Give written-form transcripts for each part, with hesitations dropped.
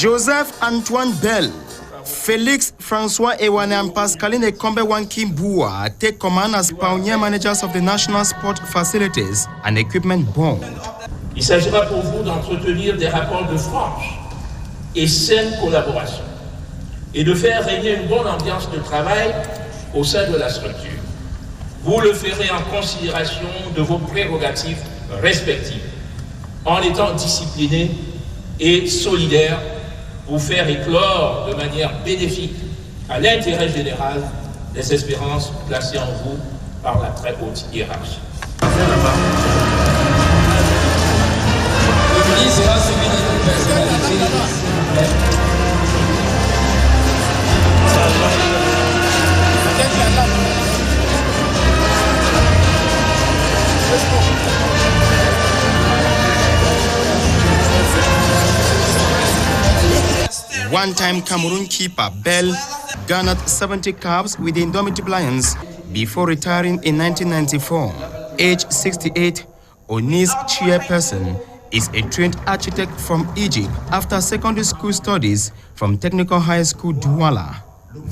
Joseph Antoine Bell, Felix François Ewane and Pascaline Ekombe Wankimbua take command as pioneer managers of the National Sport Facilities and Equipment Board. Il s'agira pour vous d'entretenir des rapports de franche et saine collaboration et de faire régner une bonne ambiance de travail au sein de la structure. Vous le ferez en considération de vos prérogatives respectives, en étant discipliné et solidaire pour faire éclore de manière bénéfique à l'intérêt général les espérances placées en vous par la très haute hiérarchie. Le ministre a suivi notre personnalité. One-time Cameroon keeper Bell garnered 70 caps with the Indomitable Lions before retiring in 1994. Age 68, Onis chairperson is a trained architect from Egypt after secondary school studies from Technical High School Douala.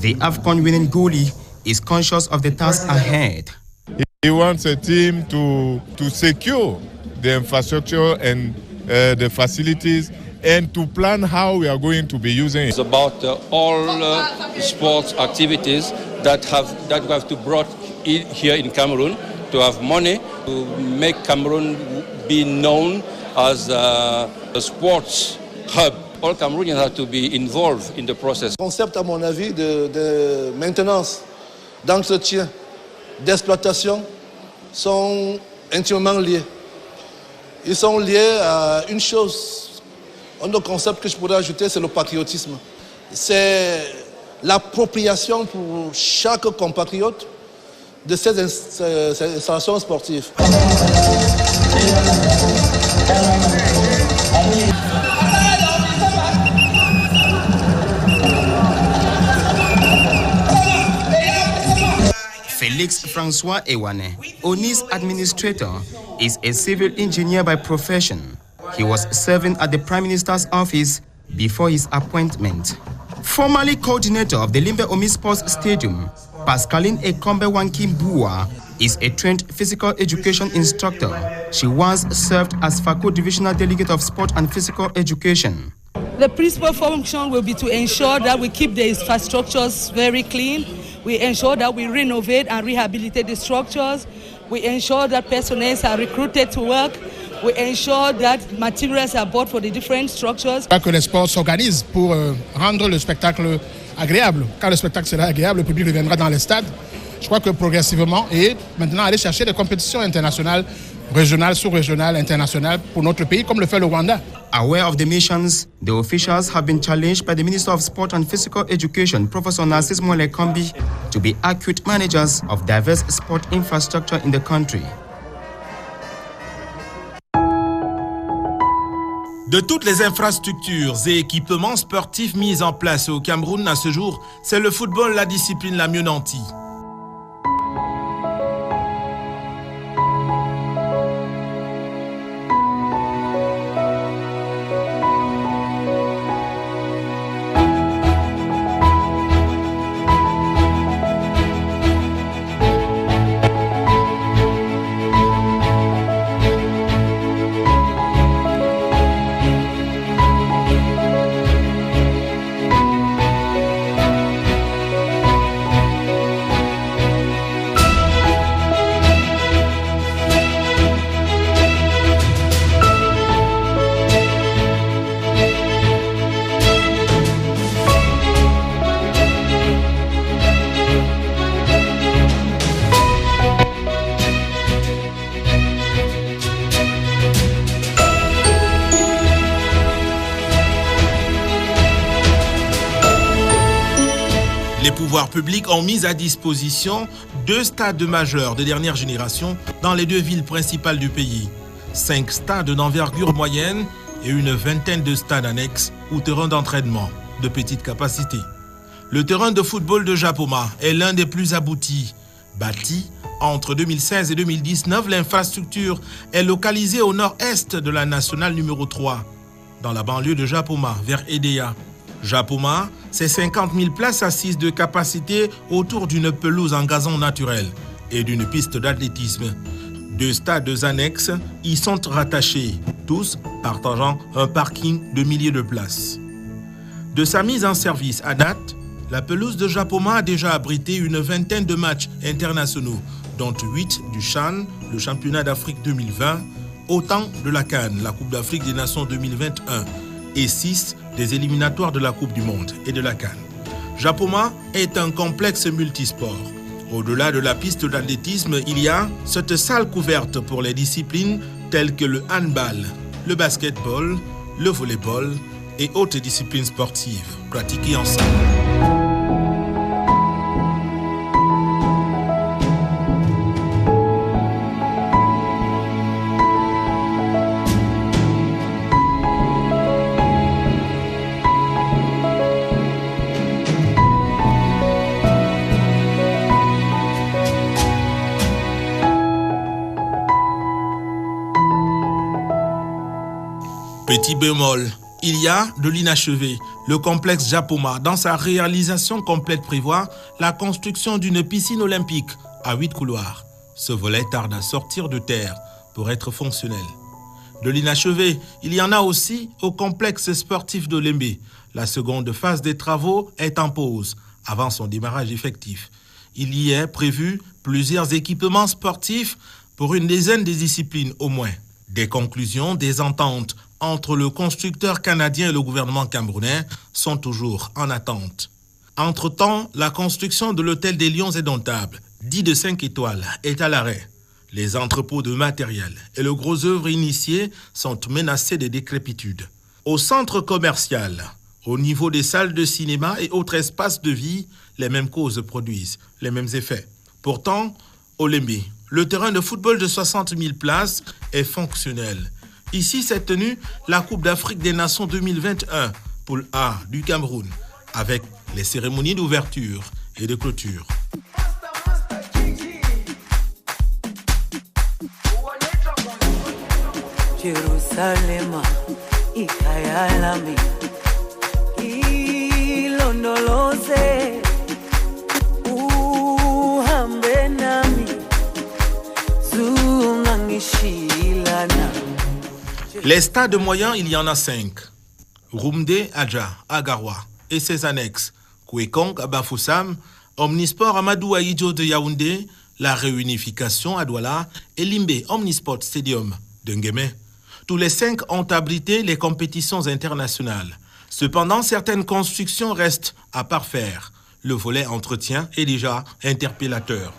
The AFCON winning goalie is conscious of the task ahead. He wants a team to secure the infrastructure and the facilities and to plan how we are going to be using it. It's about all sports activities that we have to brought in here in Cameroon, to have money to make Cameroon be known as a sports hub. All Cameroonians have to be involved in the process. Le concept, à mon avis, de maintenance, d'entretien, d'exploitation sont intimement liés. Ils sont liés à une chose. Un autre concept que je pourrais ajouter, c'est le patriotisme. C'est l'appropriation pour chaque compatriote de ces installations sportives. Felix François Ewane, Onis administrator, is a civil engineer by profession. He was serving at the Prime Minister's office before his appointment. Formerly coordinator of the Limbe Omi Sports Stadium, Pascaline Ekombe Wankimbua is a trained physical education instructor. She once served as FACO Divisional Delegate of Sport and Physical Education. The principal function will be to ensure that we keep the infrastructures very clean. We ensure that we renovate and rehabilitate the structures. We ensure that personnel are recruited to work. We ensure that materials are bought for the different structures. Que les sports s'organisent pour rendre le spectacle agréable. Quand le spectacle sera agréable, le public reviendra dans les stades. Je crois que progressivement, et maintenant aller chercher des compétitions internationales, régionales, sous-régionales, internationales pour notre pays, comme le fait le Rwanda. Aware of the missions, the officials have been challenged by the Minister of Sport and Physical Education, Professor Narcisse Mwele-Kombi, to be accurate managers of diverse sport infrastructure in the country. De toutes les infrastructures et équipements sportifs mis en place au Cameroun à ce jour, c'est le football la discipline la mieux nantie. Les pouvoirs publics ont mis à disposition 2 stades majeurs de dernière génération dans les 2 villes principales du pays. 5 stades d'envergure moyenne et une vingtaine de stades annexes ou terrains d'entraînement de petite capacité. Le terrain de football de Japoma est l'un des plus aboutis. Bâti entre 2016 et 2019, l'infrastructure est localisée au nord-est de la nationale numéro 3. dans la banlieue de Japoma, vers Edea. Japoma, c'est 50 000 places assises de capacité autour d'une pelouse en gazon naturel et d'une piste d'athlétisme. 2 stades annexes y sont rattachés, tous partageant un parking de milliers de places. De sa mise en service à date, la pelouse de Japoma a déjà abrité une vingtaine de matchs internationaux, dont 8 du CHAN, le championnat d'Afrique 2020, autant de la CAN, la Coupe d'Afrique des Nations 2021, et 6 des éliminatoires de la Coupe du Monde et de la CAN. Japoma est un complexe multisport. Au-delà de la piste d'athlétisme, il y a cette salle couverte pour les disciplines telles que le handball, le basketball, le volleyball et autres disciplines sportives pratiquées ensemble. Petit bémol, il y a de l'inachevé. Le complexe Japoma, dans sa réalisation complète, prévoit la construction d'une piscine olympique à 8 couloirs. Ce volet tarde à sortir de terre pour être fonctionnel. De l'inachevé, il y en a aussi au complexe sportif de Lembe. La seconde phase des travaux est en pause avant son démarrage effectif. Il y est prévu plusieurs équipements sportifs pour une dizaine de disciplines au moins. Des conclusions, des ententes entre le constructeur canadien et le gouvernement camerounais sont toujours en attente. Entre-temps, la construction de l'hôtel des Lions indomptables, dit de 5 étoiles, est à l'arrêt. Les entrepôts de matériel et le gros œuvre initié sont menacés de décrépitude. Au centre commercial, au niveau des salles de cinéma et autres espaces de vie, les mêmes causes produisent les mêmes effets. Pourtant, au Lembe, le terrain de football de 60 000 places est fonctionnel. Ici s'est tenue la Coupe d'Afrique des Nations 2021, poule A du Cameroun, avec les cérémonies d'ouverture et de clôture. Jerusalem, ikayalami, ilondoloze, uhambe nami, zungangishilana. Les stades moyens, il y en a 5. Rumde, Adja, Agarwa et ses annexes, Kouekong à Bafoussam, Omnisport Amadou Ahidjo de Yaoundé, la réunification à Douala et Limbe Omnisport Stadium de Nguémé. Tous les 5 ont abrité les compétitions internationales. Cependant, certaines constructions restent à parfaire. Le volet entretien est déjà interpellateur.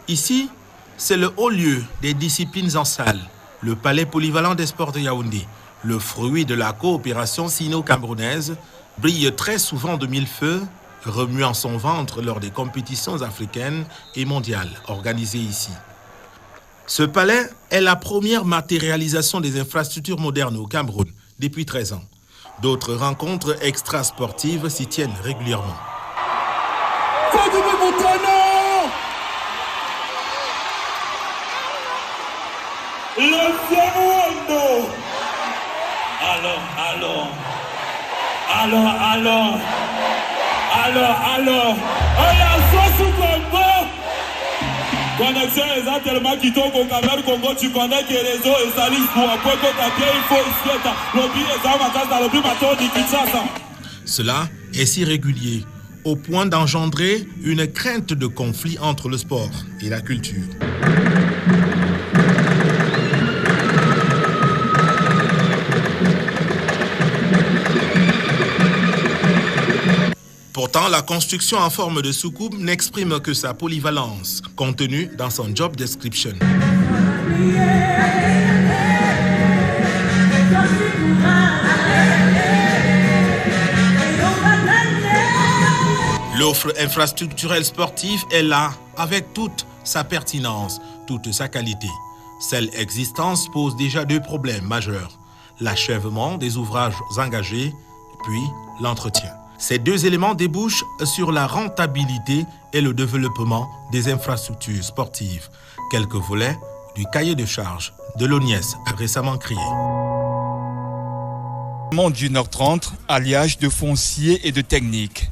Ici, c'est le haut lieu des disciplines en salle, le palais polyvalent des sports de Yaoundé. Le fruit de la coopération sino-camerounaise brille très souvent de mille feux, remuant son ventre lors des compétitions africaines et mondiales organisées ici. Ce palais est la première matérialisation des infrastructures modernes au Cameroun depuis 13 ans. D'autres rencontres extrasportives s'y tiennent régulièrement. Alors, connexion est tellement qui tombe au Cameroun Congo, tu connais que les réseaux et salis pour un peu contacter, il faut ici être lobby et ça va dans le but bateau de Kinshasa. Cela est si régulier au point d'engendrer une crainte de conflit entre le sport et la culture. Pourtant, la construction en forme de soucoupe n'exprime que sa polyvalence, contenue dans son job description. L'offre infrastructurelle sportive est là, avec toute sa pertinence, toute sa qualité. Celle existante pose déjà 2 problèmes majeurs: l'achèvement des ouvrages engagés, puis l'entretien. Ces 2 éléments débouchent sur la rentabilité et le développement des infrastructures sportives. Quelques volets du cahier de charges de l'ONIES récemment créé. d'1h30, alliage de foncier et de technique.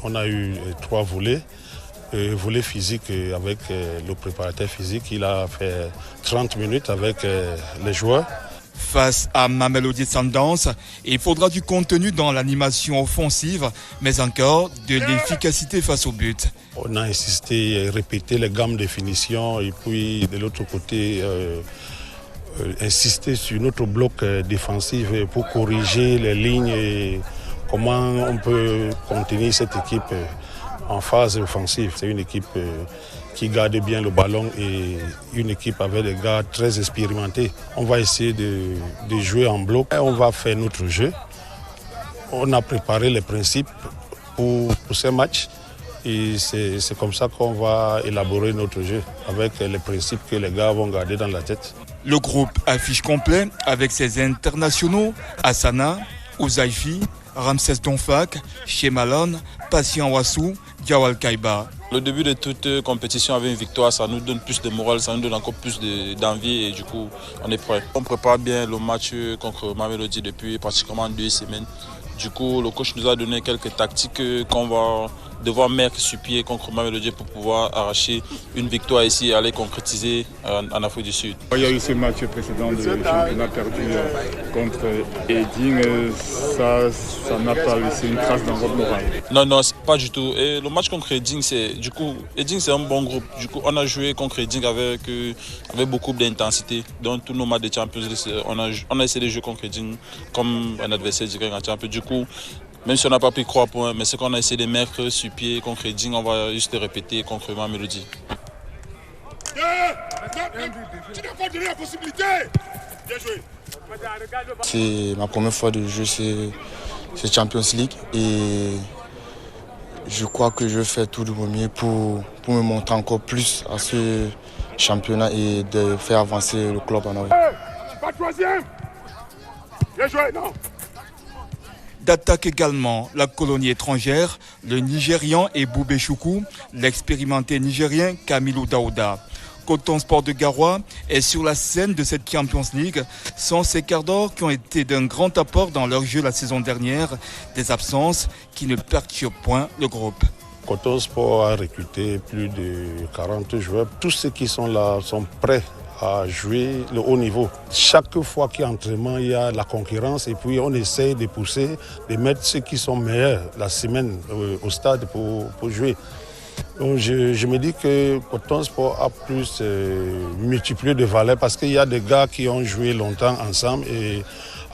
On a eu 3 volets. Volet physique avec le préparateur physique. Il a fait 30 minutes avec les joueurs. Face à Mamelodi Sundowns, il faudra du contenu dans l'animation offensive, mais encore de l'efficacité face au but. On a insisté, répété les gammes de finition et puis de l'autre côté, insister sur notre bloc défensif pour corriger les lignes et comment on peut contenir cette équipe en phase offensive. C'est une équipe qui garde bien le ballon et une équipe avec des gars très expérimentés. On va essayer de jouer en bloc et on va faire notre jeu. On a préparé les principes pour ces matchs et c'est comme ça qu'on va élaborer notre jeu avec les principes que les gars vont garder dans la tête. Le groupe affiche complet avec ses internationaux Asana, Ouzaifi, Ramsès Donfak, Shemalon, Patient Wassou, Diawal Kaiba. Le début de toute compétition avec une victoire, ça nous donne plus de morale, ça nous donne encore plus d'envie et du coup, on est prêt. On prépare bien le match contre Mamelodi depuis pratiquement 2 semaines. Du coup, le coach nous a donné quelques tactiques qu'on va devoir mettre sur pied contre Mamelodi pour pouvoir arracher une victoire ici et aller concrétiser en Afrique du Sud. Il y a eu ce match précédent de championnat perdu contre Eding. Ça n'a pas laissé une trace dans votre moral? Non, pas du tout. Et le match contre Eding, Eding c'est un bon groupe. Du coup, on a joué contre Eding avec beaucoup d'intensité. Dans tous nos matchs de Champions League, on a essayé de jouer contre Eding comme un adversaire direct en Champions. Du coup, même si on n'a pas pris 3 points, mais ce qu'on a essayé de mettre sur pied contre Eding, on va juste répéter contre Mamelodi. Tu n'as pas donné la possibilité. Bien joué. C'est ma première fois de jouer cette Champions League et je crois que je vais faire tout de mon mieux pour me montrer encore plus à ce championnat et de faire avancer le club en avant. Pas troisième. Bien joué, non. D'attaque également la colonie étrangère, le Nigérian Ebou Bechoukou, l'expérimenté Nigérien Kamilou Daouda. Coton Sport de Garoua est sur la scène de cette Champions League. Sont ces quarts d'or qui ont été d'un grand apport dans leur jeu la saison dernière, des absences qui ne perturbent point le groupe. Coton Sport a recruté plus de 40 joueurs. Tous ceux qui sont là sont prêts à jouer le haut niveau. Chaque fois qu'il y a entraînement, il y a la concurrence et puis on essaye de pousser, de mettre ceux qui sont meilleurs la semaine au stade pour jouer. Donc je me dis que Coton Sport a plus multiplié de valeur parce qu'il y a des gars qui ont joué longtemps ensemble et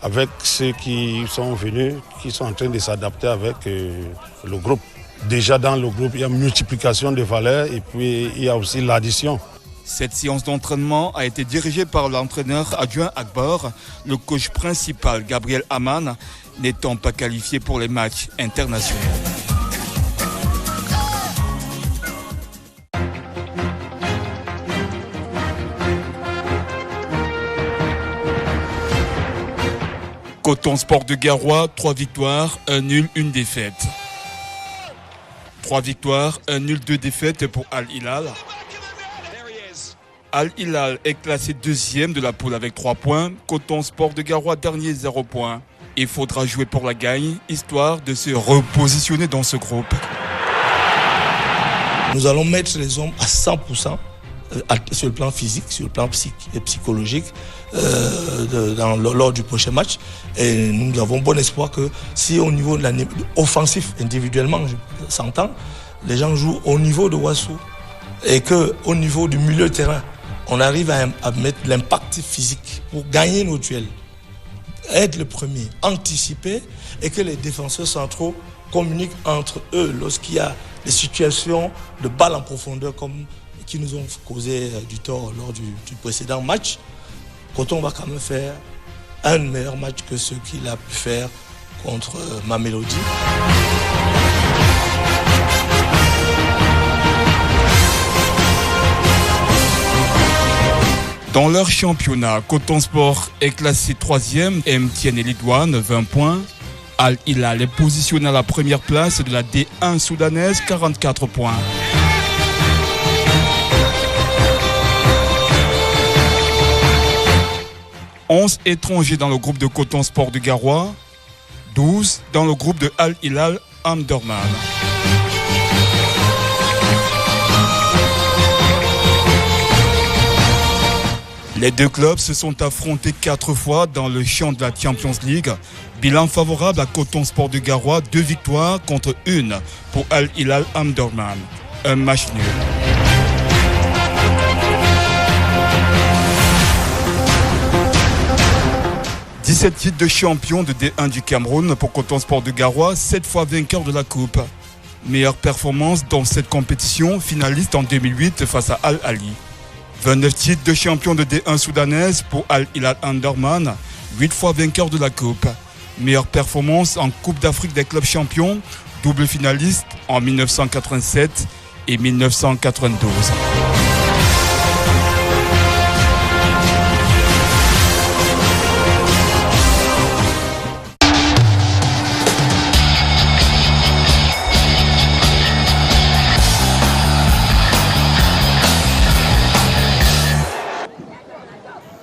avec ceux qui sont venus, qui sont en train de s'adapter avec le groupe. Déjà dans le groupe, il y a multiplication de valeurs et puis il y a aussi l'addition. Cette séance d'entraînement a été dirigée par l'entraîneur adjoint Akbar, le coach principal Gabriel Aman, n'étant pas qualifié pour les matchs internationaux. Coton Sport de Garoua, 3 victoires, 1 nul, 1 défaite. 3 victoires, 1 nul, 2 défaites pour Al Hilal. Al Hilal est classé 2e de la poule avec 3 points. Coton Sport de Garoua, dernier 0 points. Il faudra jouer pour la gagne, histoire de se repositionner dans ce groupe. Nous allons mettre les hommes à 100% sur le plan physique, sur le plan psychologique lors du prochain match. Et nous avons bon espoir que si au niveau de offensif, individuellement, s'entend, les gens jouent au niveau de Wassou et qu'au niveau du milieu de terrain, on arrive à mettre l'impact physique pour gagner nos duels, être le premier, anticiper et que les défenseurs centraux communiquent entre eux lorsqu'il y a des situations de balles en profondeur comme qui nous ont causé du tort lors du précédent match. Coton va quand même faire un meilleur match que ce qu'il a pu faire contre Mamelodi. Dans leur championnat, Coton Sport est classé 3e, MTN et Lidouane, 20 points. Al Hilal est positionné à la première place de la D1 soudanaise, 44 points. 11 étrangers dans le groupe de Coton Sport de Garoua, 12 dans le groupe de Al Hilal Omdurman. Les deux clubs se sont affrontés 4 fois dans le champ de la Champions League. Bilan favorable à Coton Sport de Garoua, 2 victoires contre 1 pour Al Hilal Omdurman. Un match nul. « 17 titres de champion de D1 du Cameroun pour Coton Sport de Garoua, 7 fois vainqueur de la Coupe. Meilleure performance dans cette compétition, finaliste en 2008 face à Al Ali. 29 titres de champion de D1 soudanaise pour Al Hilal Omdurman, 8 fois vainqueur de la Coupe. Meilleure performance en Coupe d'Afrique des clubs champions, double finaliste en 1987 et 1992.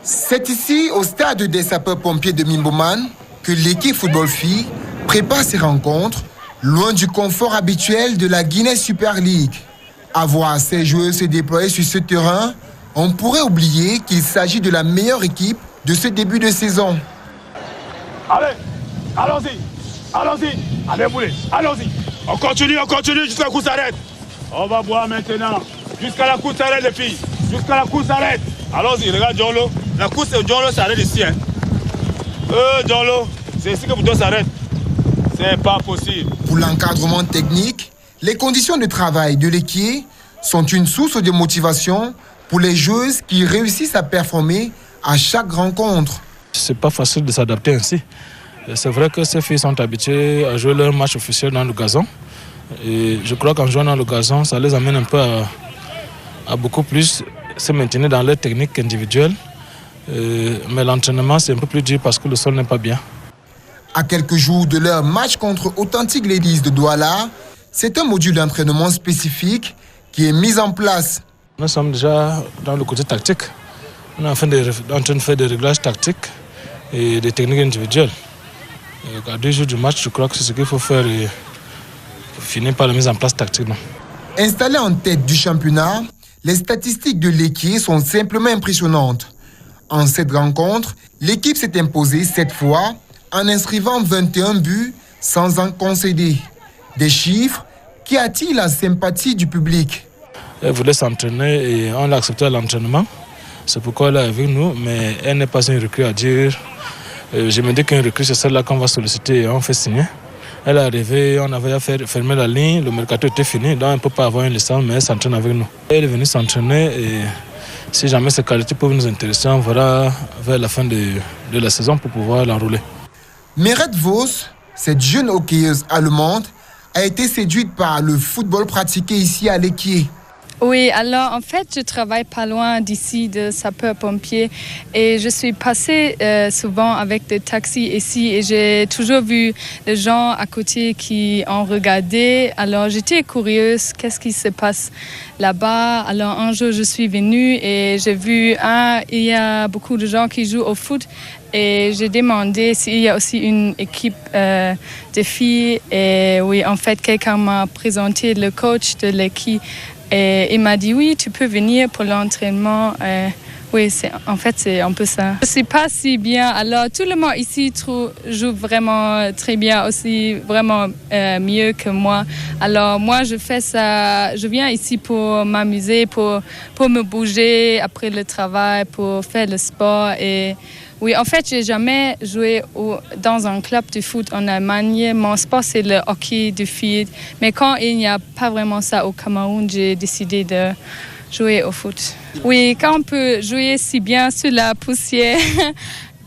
C'est ici, au stade des sapeurs-pompiers de Mimboman, que l'équipe football filles prépare ses rencontres, loin du confort habituel de la Guinée Super League. À voir ces joueurs se déployer sur ce terrain, on pourrait oublier qu'il s'agit de la meilleure équipe de ce début de saison. Allez, allons-y, allez bouler, allons-y. On continue jusqu'à la course s'arrête. On va boire maintenant, jusqu'à la course s'arrête les filles, jusqu'à la course s'arrête. Allons-y, regarde John-Lo, la course de John-Lo s'arrête ici. John-Lo, c'est ici que vous devez s'arrêter. C'est pas possible. Pour l'encadrement technique, les conditions de travail de l'équipe sont une source de motivation pour les joueuses qui réussissent à performer à chaque rencontre. C'est pas facile de s'adapter ainsi. C'est vrai que ces filles sont habituées à jouer leur match officiel dans le gazon. Et je crois qu'en jouant dans le gazon, ça les amène un peu à beaucoup plus se maintenir dans leur technique individuelle. Mais l'entraînement, c'est un peu plus dur parce que le sol n'est pas bien. À quelques jours de leur match contre Authentic Ladies de Douala, c'est un module d'entraînement spécifique qui est mis en place. Nous sommes déjà dans le côté tactique. On est en train de faire des réglages tactiques et des techniques individuelles. Et à 2 jours du match, je crois que c'est ce qu'il faut faire et finir par la mise en place tactique. Installés en tête du championnat, les statistiques de l'équipe sont simplement impressionnantes. En cette rencontre, l'équipe s'est imposée 7 fois en inscrivant 21 buts sans en concéder. Des chiffres qui attirent la sympathie du public. Elle voulait s'entraîner et on l'a accepté à l'entraînement. C'est pourquoi elle est avec nous, mais elle n'est pas une recrue à dire. Je me dis qu'une recrue, c'est celle-là qu'on va solliciter et on fait signer. Elle est arrivée, on avait fermé la ligne, le mercato était fini, donc on ne peut pas avoir une licence, mais elle s'entraîne avec nous. Elle est venue s'entraîner et si jamais ses qualités peuvent nous intéresser, on verra vers la fin de la saison pour pouvoir l'enrôler. Meret Vos, cette jeune hockeyeuse allemande, a été séduite par le football pratiqué ici à l'Équier. Oui, alors en fait, je travaille pas loin d'ici de sapeur-pompier et je suis passée souvent avec des taxis ici et j'ai toujours vu les gens à côté qui ont regardé. Alors j'étais curieuse, qu'est-ce qui se passe là-bas. Alors un jour, je suis venue et j'ai vu, il y a beaucoup de gens qui jouent au foot et j'ai demandé s'il y a aussi une équipe de filles. Et oui, en fait, quelqu'un m'a présenté le coach de l'équipe. Et il m'a dit oui, tu peux venir pour l'entraînement. Oui, c'est un peu ça. Je ne sais pas si bien. Alors tout le monde ici joue vraiment très bien, aussi vraiment mieux que moi. Alors moi, je fais ça. Je viens ici pour m'amuser, pour me bouger après le travail, pour faire le sport. Et oui, en fait, j'ai jamais joué dans un club de foot en Allemagne. Mon sport, c'est le hockey de filles. Mais quand il n'y a pas vraiment ça au Cameroun, j'ai décidé de jouer au foot. Oui, quand on peut jouer si bien sur la poussière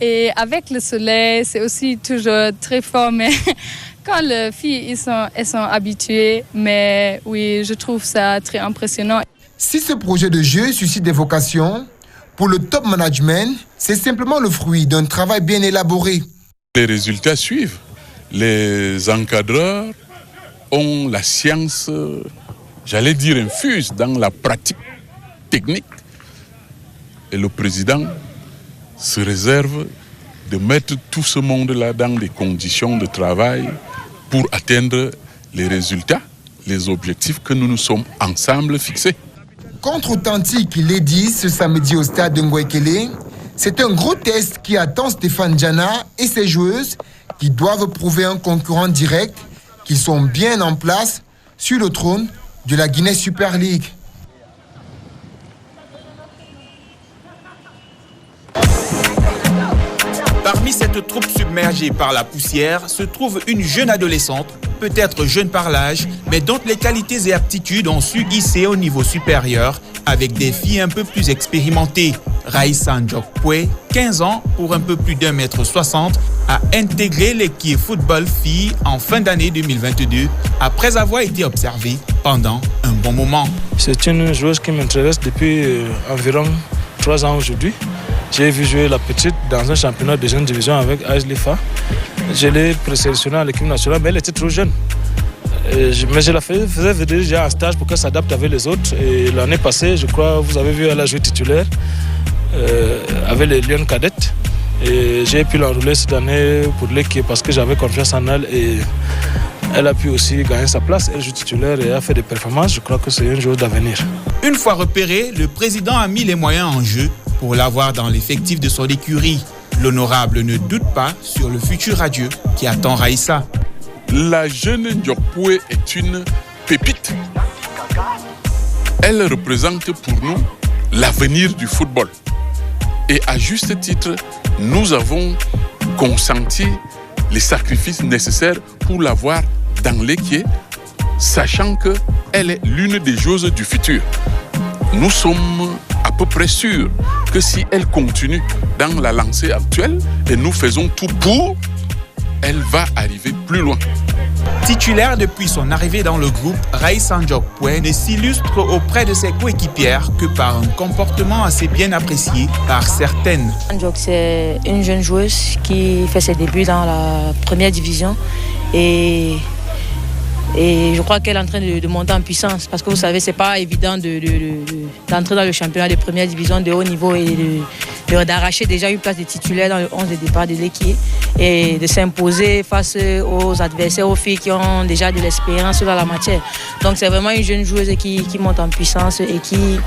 et avec le soleil, c'est aussi toujours très fort. Mais quand les filles elles sont habituées, mais oui, je trouve ça très impressionnant. Si ce projet de jeu suscite des vocations, pour le top management, c'est simplement le fruit d'un travail bien élaboré. Les résultats suivent. Les encadreurs ont la science, j'allais dire infuse, dans la pratique technique. Et le président se réserve de mettre tout ce monde-là dans des conditions de travail pour atteindre les résultats, les objectifs que nous nous sommes ensemble fixés. Contre Authentique Ladies ce samedi au stade de Ngwekele, c'est un gros test qui attend Stéphane Djana et ses joueuses qui doivent prouver un concurrent direct qu'ils sont bien en place sur le trône de la Guinness Super League. Parmi cette troupe submergée par la poussière se trouve une jeune adolescente, peut-être jeune par l'âge, mais dont les qualités et aptitudes ont su hisser au niveau supérieur avec des filles un peu plus expérimentées. Raissa Ndjokpwe, 15 ans pour un peu plus d'1,60 m, a intégré l'équipe football filles en fin d'année 2022 après avoir été observée pendant un bon moment. C'est une joueuse qui m'intéresse depuis environ 3 ans aujourd'hui. J'ai vu jouer la petite dans un championnat de jeune division avec AS Lifa. Je l'ai présélectionnée à l'équipe nationale, mais elle était trop jeune. Mais je la faisais venir déjà en stage pour qu'elle s'adapte avec les autres. Et l'année passée, je crois, vous avez vu, elle a joué titulaire avec les Lions cadettes. Et j'ai pu l'enrouler cette année pour l'équipe parce que j'avais confiance en elle. Et elle a pu aussi gagner sa place. Elle joue titulaire et a fait des performances. Je crois que c'est une joueuse d'avenir. Une fois repéré, le président a mis les moyens en jeu pour l'avoir dans l'effectif de son écurie. L'honorable ne doute pas sur le futur radieux qui attend Raissa. La jeune Ndjokpwe est une pépite. Elle représente pour nous l'avenir du football. Et à juste titre, nous avons consenti les sacrifices nécessaires pour l'avoir dans l'équipe, sachant qu'elle est l'une des joueuses du futur. Nous sommes à peu près sûrs que si elle continue dans la lancée actuelle, et nous faisons tout pour, elle va arriver plus loin. Titulaire depuis son arrivée dans le groupe, Raissa Ndjokpwe ne s'illustre auprès de ses coéquipières que par un comportement assez bien apprécié par certaines. Ndjok, c'est une jeune joueuse qui fait ses débuts dans la première division et je crois qu'elle est en train de monter en puissance parce que vous savez, c'est pas évident d'entrer dans le championnat de première division de haut niveau et d'arracher déjà une place de titulaire dans le 11 de départ de l'équipe et de s'imposer face aux adversaires, aux filles qui ont déjà de l'expérience dans la matière. Donc c'est vraiment une jeune joueuse qui monte en puissance et qui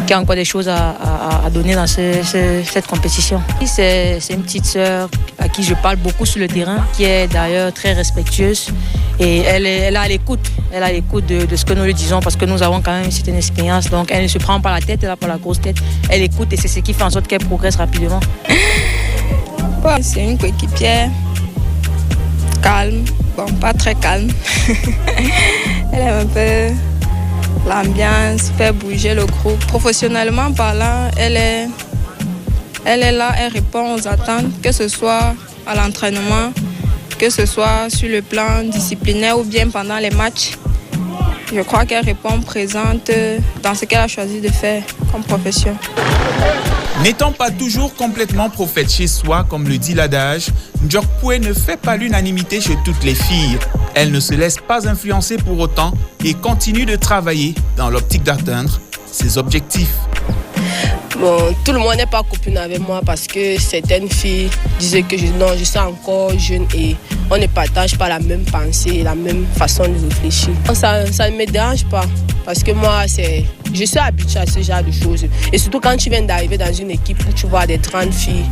a encore des choses à donner dans cette compétition. C'est une petite sœur à qui je parle beaucoup sur le terrain, qui est d'ailleurs très respectueuse et elle est à l'écoute. Elle est à l'écoute de ce que nous lui disons parce que nous avons quand même une certaine expérience. Donc elle ne se prend pas la tête, elle n'a pas la grosse tête. Elle écoute et c'est ce qui fait en sorte qu'elle progresse rapidement. C'est une coéquipière calme, bon pas très calme. Elle aime un peu l'ambiance, faire bouger le groupe. Professionnellement parlant, elle est là, elle répond aux attentes, que ce soit à l'entraînement, que ce soit sur le plan disciplinaire ou bien pendant les matchs. Je crois qu'elle répond présente dans ce qu'elle a choisi de faire comme profession. N'étant pas toujours complètement prophète chez soi, comme le dit l'adage, Ndjokpwe ne fait pas l'unanimité chez toutes les filles. Elle ne se laisse pas influencer pour autant et continue de travailler dans l'optique d'atteindre ses objectifs. Bon, tout le monde n'est pas copine avec moi parce que certaines filles disaient que je suis encore jeune et on ne partage pas la même pensée, la même façon de réfléchir. Ça ne me dérange pas parce que moi, je suis habituée à ce genre de choses. Et surtout quand tu viens d'arriver dans une équipe où tu vois des 30 filles.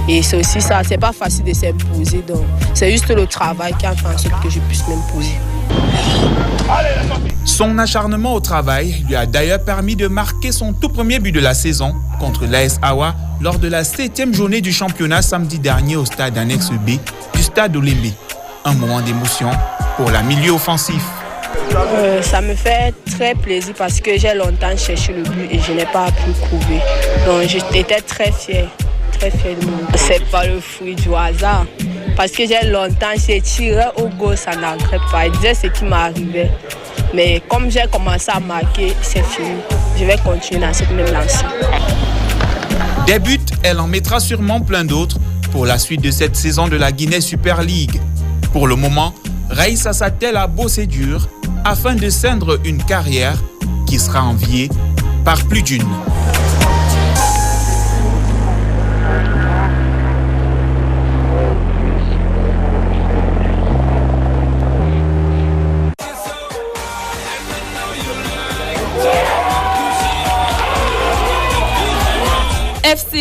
Et c'est aussi ça, c'est pas facile de s'imposer. Donc c'est juste le travail qui a fait en sorte que je puisse m'imposer. Son acharnement au travail lui a d'ailleurs permis de marquer son tout premier but de la saison contre l'AS Awa lors de la 7e journée du championnat samedi dernier au stade annexe B du stade Olembe. Un moment d'émotion pour la milieu offensif. Ça me fait très plaisir parce que j'ai longtemps cherché le but et je n'ai pas pu le trouver. Donc j'étais très fière de moi. C'est pas le fruit du hasard. Parce que j'ai longtemps tiré au goal, ça n'arrête pas. Je disais ce qui m'arrivait. Mais comme j'ai commencé à marquer, c'est fini. Je vais continuer dans cette même lancée. Des buts, elle en mettra sûrement plein d'autres pour la suite de cette saison de la Guinness Super League. Pour le moment, Raissa s'attelle à bosser dur afin de ceindre une carrière qui sera enviée par plus d'une.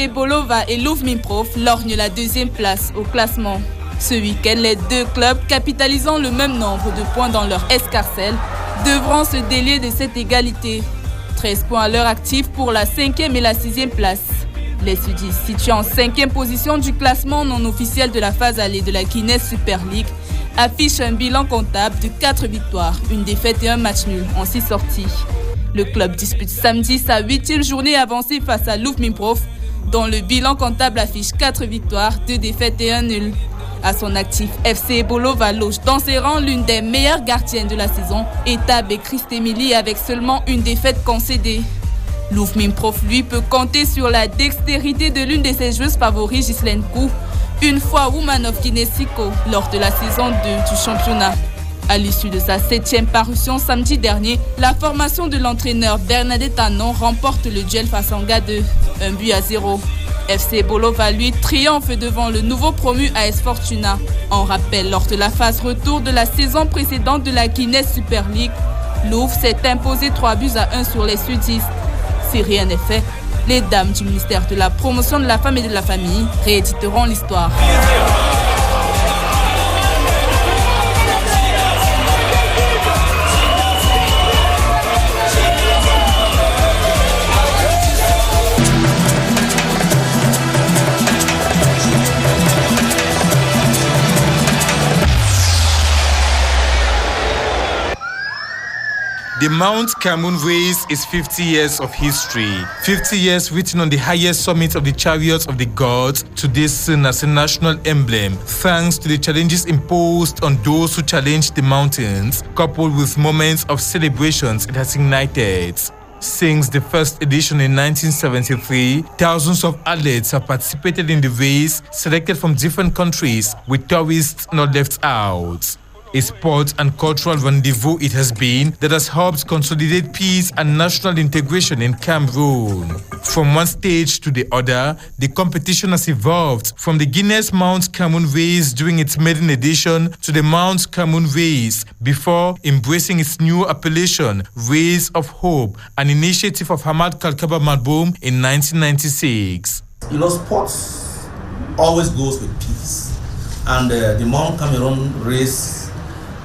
FC Bolova et Louvre-Minprof lorgnent la deuxième place au classement. Ce week-end, les deux clubs, capitalisant le même nombre de points dans leur escarcelle, devront se délier de cette égalité. 13 points à l'heure active pour la 5e et la 6e place. Les Sudistes, situés en 5e position du classement non officiel de la phase allée de la Guinness Super League, affichent un bilan comptable de 4 victoires, une défaite et un match nul en 6 sorties. Le club dispute samedi sa 8e journée avancée face à Louvre-Minprof, dont le bilan comptable affiche 4 victoires, 2 défaites et un nul. À son actif, FC Bolova loge dans ses rangs l'une des meilleures gardiennes de la saison, Etab et Christ-Émilie, avec seulement une défaite concédée. Louvre-Minprof, lui, peut compter sur la dextérité de l'une de ses joueuses favoris, Ghislaine Kou, une fois Woman of Guinée-Siko lors de la saison 2 du championnat. À l'issue de sa 7e parution samedi dernier, la formation de l'entraîneur Bernadette Anon remporte le duel face à Anga 2, 1-0. FC Bolova, lui, triomphe devant le nouveau promu AS Fortuna. En rappel, lors de la phase retour de la saison précédente de la Guinness Super League, Louvre s'est imposé 3-1 sur les Sudistes. Si rien n'est fait, les dames du ministère de la Promotion de la Femme et de la Famille rééditeront l'histoire. The Mount Cameroon race is 50 years of history. 50 years written on the highest summit of the chariots of the gods, today seen as a national emblem, thanks to the challenges imposed on those who challenged the mountains, coupled with moments of celebrations it has ignited. Since the first edition in 1973, thousands of athletes have participated in the race, selected from different countries, with tourists not left out. A sport and cultural rendezvous it has been that has helped consolidate peace and national integration in Cameroon. From one stage to the other, the competition has evolved from the Guinness Mount Cameroon race during its maiden edition to the Mount Cameroon race before embracing its new appellation, Race of Hope, an initiative of Hamad Kalkaba Madboum in 1996. You know, sports always goes with peace. And the Mount Cameroon race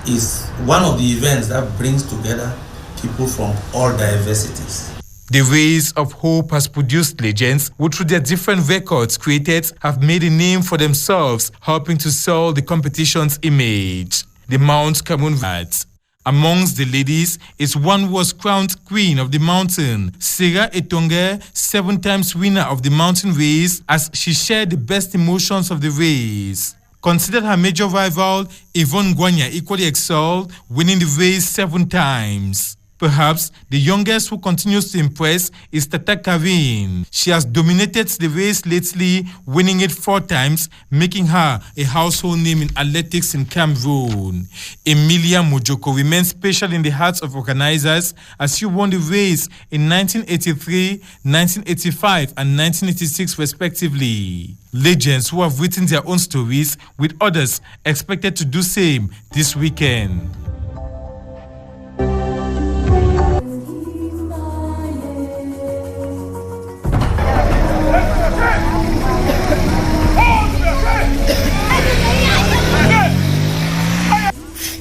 is one of the events that brings together people from all diversities. The Race of Hope has produced legends who, through their different records created, have made a name for themselves, helping to sell the competition's image. The Mount Cameroon Rats. Amongst the ladies is one who was crowned Queen of the Mountain, Sarah Etonge, 7 times winner of the mountain race, as she shared the best emotions of the race. Considered her major rival, Yvonne Guanya equally excelled, winning the race 7 times. Perhaps the youngest who continues to impress is Tata Karine. She has dominated the race lately, winning it 4 times, making her a household name in athletics in Cameroon. Emilia Mojoko remains special in the hearts of organizers as she won the race in 1983, 1985 and 1986 respectively. Legends who have written their own stories, with others expected to do same this weekend.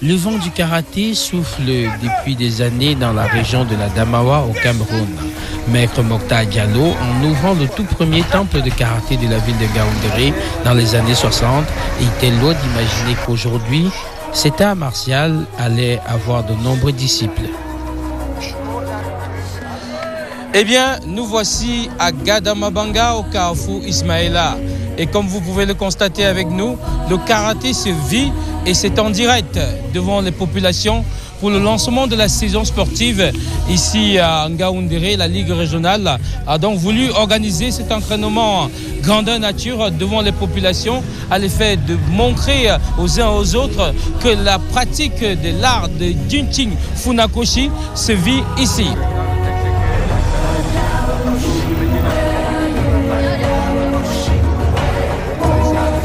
Le vent du karaté souffle depuis des années dans la région de la Damawa au Cameroun. Maître Mokhtar Diallo, en ouvrant le tout premier temple de karaté de la ville de Gaoundéré dans les années 60, était loin d'imaginer qu'aujourd'hui, cet art martial allait avoir de nombreux disciples. Eh bien, nous voici à Gadamabanga au carrefour Ismaïla. Et comme vous pouvez le constater avec nous, le karaté se vit et c'est en direct devant les populations pour le lancement de la saison sportive ici à Ngaoundéré. La Ligue régionale a donc voulu organiser cet entraînement grandeur nature devant les populations à l'effet de montrer aux uns aux autres que la pratique de l'art de Junting Funakoshi se vit ici.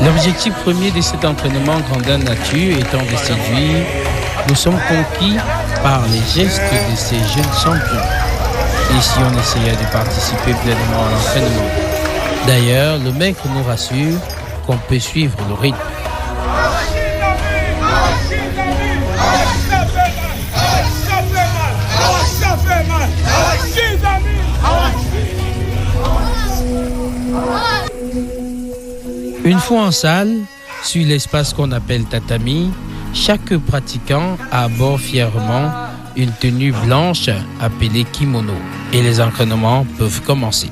L'objectif premier de cet entraînement grandeur nature étant de séduire, nous sommes conquis par les gestes de ces jeunes champions. Et si on essayait de participer pleinement à l'entraînement? D'ailleurs, le maître nous rassure qu'on peut suivre le rythme. Une fois en salle, sur l'espace qu'on appelle tatami, chaque pratiquant aborde fièrement une tenue blanche appelée kimono et les entraînements peuvent commencer.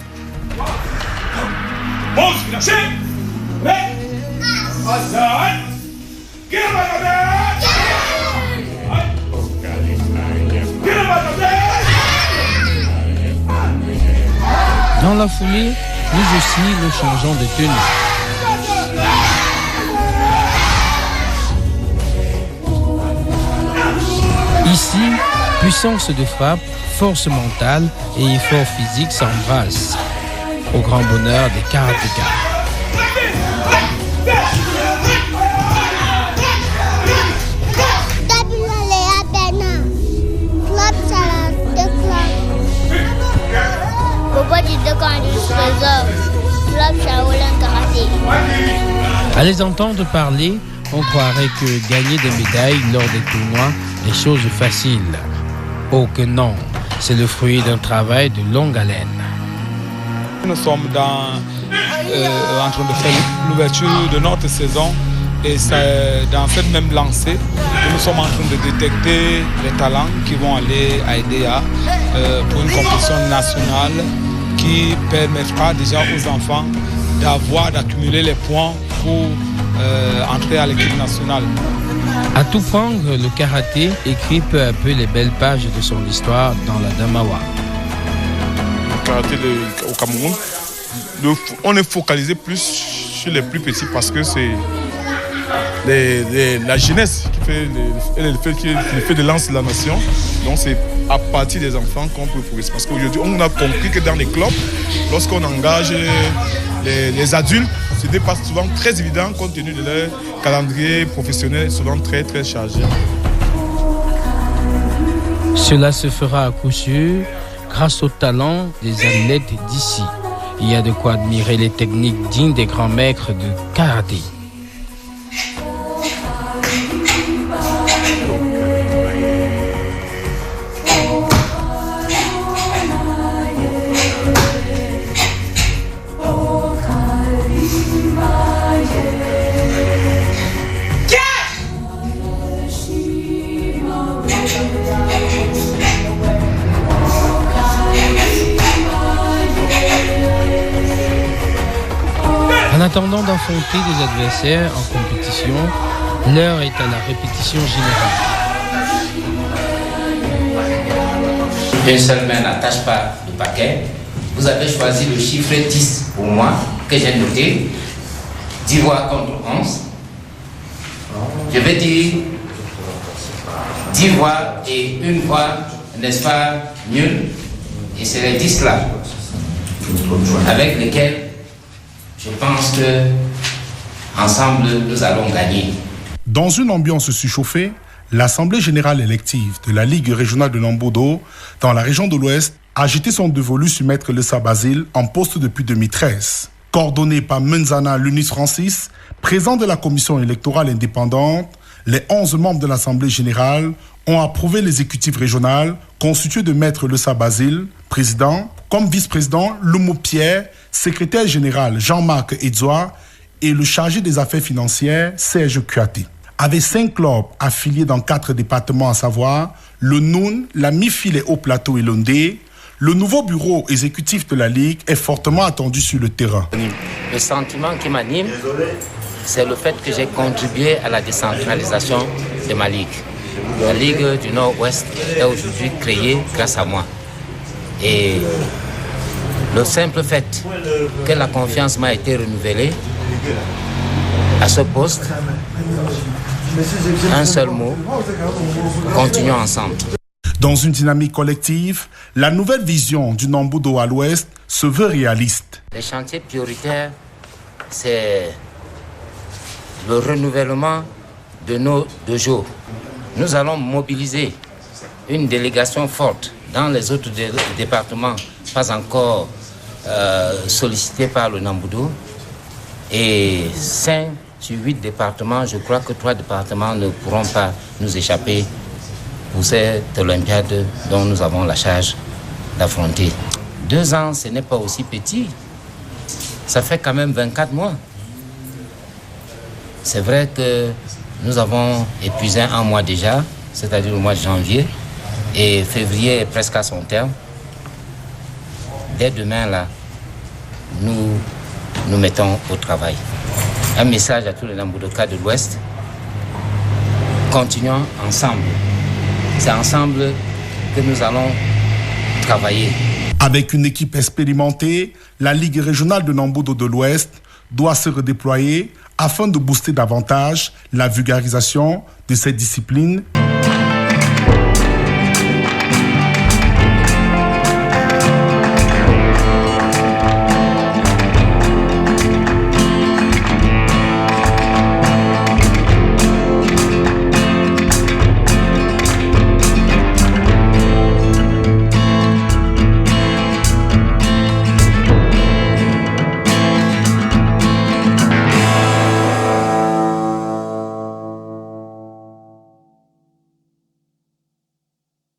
Dans la foulée, nous aussi nous changeons de tenue. Ici, puissance de frappe, force mentale et effort physique s'embrassent, au grand bonheur des karatékas. À les entendre parler, on croirait que gagner des médailles lors des tournois est chose facile. Oh que non, c'est le fruit d'un travail de longue haleine. Nous sommes en train de faire l'ouverture de notre saison et c'est dans cette même lancée que nous sommes en train de détecter les talents qui vont aller à EDEA pour une compétition nationale qui permettra déjà aux enfants d'accumuler les points pour entrer à l'équipe nationale. À tout prendre, le karaté écrit peu à peu les belles pages de son histoire dans la Damawa. Le karaté au Cameroun, on est focalisé plus sur les plus petits parce que c'est la jeunesse qui fait de lance la nation. Donc c'est à partir des enfants qu'on peut progresser. Parce qu'aujourd'hui, on a compris que dans les clubs, lorsqu'on engage les adultes, ce n'est pas souvent très évident compte tenu de leur calendrier professionnel souvent très très chargé. Cela se fera à coup sûr grâce au talent des athlètes d'ici. Il y a de quoi admirer les techniques dignes des grands maîtres de karaté. En attendant d'affronter des adversaires en compétition, l'heure est à la répétition générale. Une seule main n'attache pas le paquet. Vous avez choisi le chiffre 10 pour moi, que j'ai noté. 10 voix contre 11. Je vais dire 10 voix et une voix, n'est-ce pas, nulle. Et c'est les 10 là, avec lesquels je pense que ensemble nous allons gagner. Dans une ambiance surchauffée, l'Assemblée générale élective de la Ligue régionale de Nambodo, dans la région de l'Ouest, a jeté son dévolu sur Maître Lessa Basile, en poste depuis 2013. Coordonné par Menzana Lunis Francis, président de la commission électorale indépendante, les 11 membres de l'Assemblée générale ont approuvé l'exécutif régional constitué de Maître Lessa Basile, président, comme vice-président Lumo Pierre, secrétaire général Jean-Marc Edzoa et le chargé des affaires financières Serge Kuaté. Avec 5 clubs affiliés dans 4 départements, à savoir le Noun, la Mifile et Haut-Plateau et l'Ondé, le nouveau bureau exécutif de la Ligue est fortement attendu sur le terrain. Le sentiment qui m'anime, c'est le fait que j'ai contribué à la décentralisation de ma Ligue. La Ligue du Nord-Ouest est aujourd'hui créée grâce à moi. Et le simple fait que la confiance m'a été renouvelée à ce poste, un seul mot, continuons ensemble. Dans une dynamique collective, la nouvelle vision du Nambodo à l'Ouest se veut réaliste. Les chantiers prioritaires, c'est le renouvellement de nos dojos. Nous allons mobiliser une délégation forte dans les autres départements, pas encore sollicités par le Nambudo. Et 5 sur 8 départements, je crois que 3 départements ne pourront pas nous échapper pour cette Olympiade dont nous avons la charge d'affronter. 2 ans, ce n'est pas aussi petit. Ça fait quand même 24 mois. C'est vrai que nous avons épuisé un mois déjà, c'est-à-dire le mois de janvier, et février est presque à son terme. Dès demain, là, nous mettons au travail. Un message à tous les Nambudoka de l'Ouest. Continuons ensemble. C'est ensemble que nous allons travailler. Avec une équipe expérimentée, la Ligue régionale de Nambudo de l'Ouest doit se redéployer afin de booster davantage la vulgarisation de cette discipline.